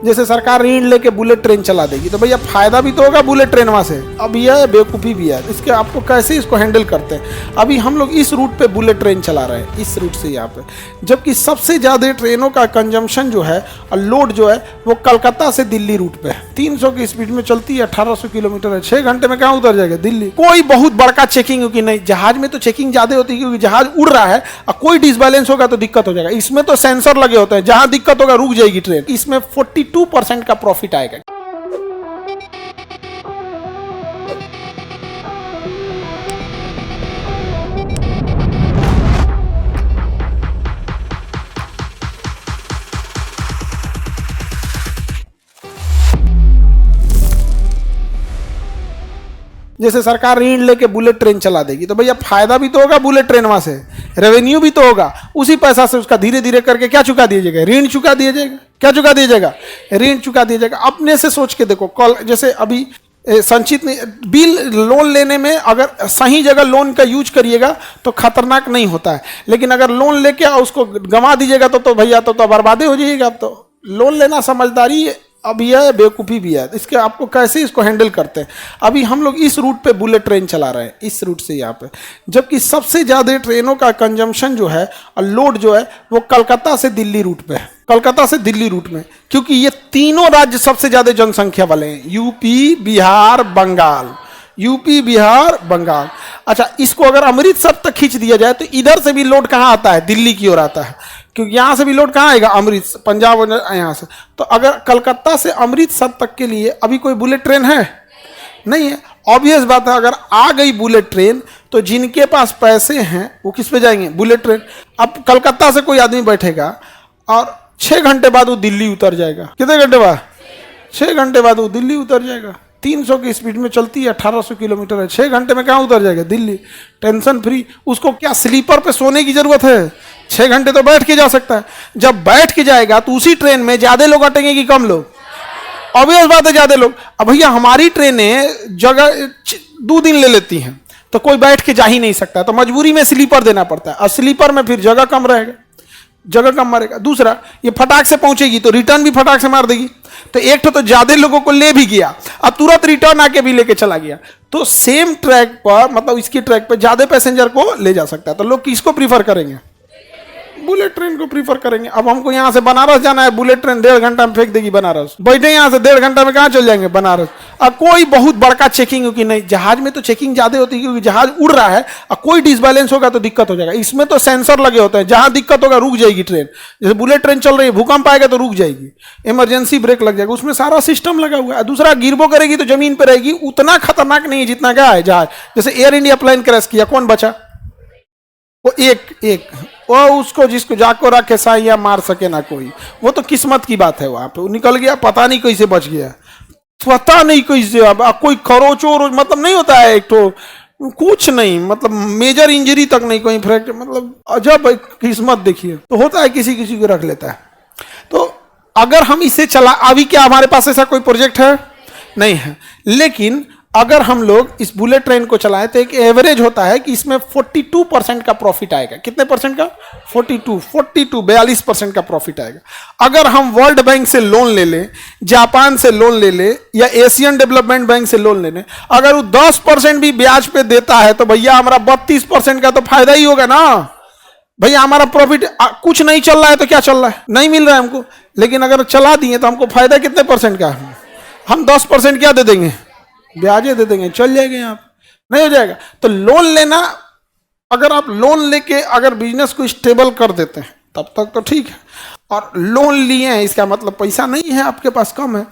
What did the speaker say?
जैसे सरकार ऋण लेके बुलेट ट्रेन चला देगी तो भैया फायदा भी तो होगा बुलेट ट्रेन वहां से। अब यह बेवकूफ़ी भी है, इसके आपको कैसे इसको हैंडल करते हैं। अभी हम लोग इस रूट पे बुलेट ट्रेन चला रहे हैं, इस रूट से यहाँ पे, जबकि सबसे ज़्यादा ट्रेनों का कंजम्पशन जो है और लोड जो है वो कलकत्ता से दिल्ली रूट पे है। 300 की स्पीड में चलती है, 1800 किलोमीटर है, 6 घंटे में कहाँ उतर जाएगा दिल्ली। कोई बहुत बड़का चेकिंग होगी नहीं, जहाज में तो चेकिंग ज़्यादा होती है क्योंकि जहाज उड़ रहा है और कोई डिसबैलेंस होगा तो दिक्कत हो जाएगा। इसमें तो सेंसर लगे होते हैं, जहां दिक्कत होगा रुक जाएगी ट्रेन। इसमें 42% का प्रॉफिट आएगा। जैसे सरकार ऋण लेके बुलेट ट्रेन चला देगी तो भैया फायदा भी तो होगा बुलेट ट्रेन वहां से, रेवेन्यू भी तो होगा। उसी पैसा से उसका धीरे धीरे करके क्या चुका दिया जाएगा, ऋण चुका दिया जाएगा। क्या चुका दिया जाएगा, ऋण चुका दिया जाएगा। अपने से सोच के देखो, कल जैसे अभी संचित बिल लोन लेने में अगर सही जगह लोन का यूज करिएगा तो खतरनाक नहीं होता है, लेकिन अगर लोन लेके उसको गंवा दीजिएगा तो भैया तो बर्बादी हो जाएगी। अब तो लोन लेना समझदारी अब यह बेवकूफ़ी भी है, इसके आपको कैसे इसको हैंडल करते हैं। अभी हम लोग इस रूट पे बुलेट ट्रेन चला रहे हैं, इस रूट से यहाँ पे, जबकि सबसे ज़्यादा ट्रेनों का कंजम्पशन जो है और लोड जो है वो कलकत्ता से दिल्ली रूट पे है, कलकत्ता से दिल्ली रूट में, क्योंकि ये तीनों राज्य सबसे ज़्यादा जनसंख्या वाले हैं, यूपी बिहार बंगाल, यूपी बिहार बंगाल। अच्छा, इसको अगर अमृतसर तक खींच दिया जाए तो इधर से भी लोड कहाँ आता है, दिल्ली की ओर आता है, क्योंकि यहाँ से भी लोड कहाँ आएगा, अमृतसर, पंजाब यहाँ से। तो अगर कलकत्ता से अमृतसर तक के लिए अभी कोई बुलेट ट्रेन है नहीं है। ऑब्वियस बात है, अगर आ गई बुलेट ट्रेन तो जिनके पास पैसे हैं वो किस पे जाएंगे, बुलेट ट्रेन। अब कलकत्ता से कोई आदमी बैठेगा और 6 घंटे बाद वो दिल्ली उतर जाएगा। कितने घंटे बाद, 6 घंटे बाद वो दिल्ली उतर जाएगा। 300 की स्पीड में चलती है, 1800 किलोमीटर है, 6 घंटे में कहाँ उतर जाएगा दिल्ली, टेंशन फ्री। उसको क्या स्लीपर पे सोने की जरूरत है, 6 घंटे तो बैठ के जा सकता है। जब बैठ के जाएगा तो उसी ट्रेन में ज्यादा लोग अटेंगे कि कम लोग, ऑब्वियस बात है ज्यादा लोग। अब भैया हमारी ट्रेनें जगह 2 दिन ले लेती हैं तो कोई बैठ के जा ही नहीं सकता, तो मजबूरी में स्लीपर देना पड़ता है, और स्लीपर में फिर जगह कम रहेगा, जगह कम मारेगा। दूसरा, ये फटाक से पहुंचेगी तो रिटर्न भी फटाक से मार देगी, तो एक तो ज्यादा लोगों को ले भी गया, अब तुरंत रिटर्न आके भी लेके चला गया। तो सेम ट्रैक पर, मतलब इसकी ट्रैक पर ज्यादा पैसेंजर को ले जा सकता है। तो लोग किसको प्रीफर करेंगे, बुलेट ट्रेन को प्रीफर करेंगे। अब हमको यहाँ से बनारस जाना है, बुलेट ट्रेन 1.5 घंटा में फेंक देगी बनारस, बैठे यहाँ से 1.5 घंटा में कहाँ चल जाएंगे बनारस। अब कोई बहुत बड़का चेकिंग होगी नहीं, जहाज में तो चेकिंग ज्यादा होती है क्योंकि जहाज उड़ रहा है और कोई डिसबैलेंस होगा तो दिक्कत हो जाएगा। इसमें तो सेंसर लगे होते हैं, जहां दिक्कत होगा रुक जाएगी ट्रेन। जैसे बुलेट ट्रेन चल रही है, भूकंप आएगा तो रुक जाएगी, इमरजेंसी ब्रेक लग जाएगा, उसमें सारा सिस्टम लगा हुआ है। दूसरा, गिरबो करेगी तो जमीन पर रहेगी, उतना खतरनाक नहीं है जितना क्या है जहाज। जैसे एयर इंडिया प्लेन क्रैश किया, कौन बचा, वो एक वो उसको जिसको जाको रखे साइया मार सके ना कोई, वो तो किस्मत की बात है। वहां पे वो निकल गया, पता नहीं कैसे बच गया, पता नहीं कैसे। अब कोई खरोचो मतलब नहीं होता है, एक तो कुछ नहीं, मतलब मेजर इंजरी तक नहीं, कोई फ्रैक्चर, मतलब अजब किस्मत देखिए। तो होता है किसी किसी को रख लेता है। तो अगर हम इसे चला, अभी क्या हमारे पास ऐसा कोई प्रोजेक्ट है नहीं है, लेकिन अगर हम लोग इस बुलेट ट्रेन को चलाएं तो एक एवरेज होता है कि इसमें 42% का प्रॉफिट आएगा। कितने परसेंट का, 42% का प्रॉफिट आएगा। अगर हम वर्ल्ड बैंक से लोन ले लें, जापान से लोन ले लें, या एशियन डेवलपमेंट बैंक से लोन ले लें, अगर वो 10% भी ब्याज पे देता है तो भैया हमारा 32% का तो फायदा ही होगा ना। भैया हमारा प्रॉफिट कुछ नहीं चल रहा है तो क्या चल रहा है, नहीं मिल रहा है हमको, लेकिन अगर चला दिए तो हमको फायदा कितने परसेंट का, हम 10% क्या दे देंगे, ब्याजे दे देंगे, चल जाएंगे यहाँ नहीं हो जाएगा। तो लोन लेना, अगर आप लोन लेके अगर बिजनेस को स्टेबल कर देते हैं तब तक तो ठीक है, और लोन लिए हैं इसका मतलब पैसा नहीं है आपके पास, कम है।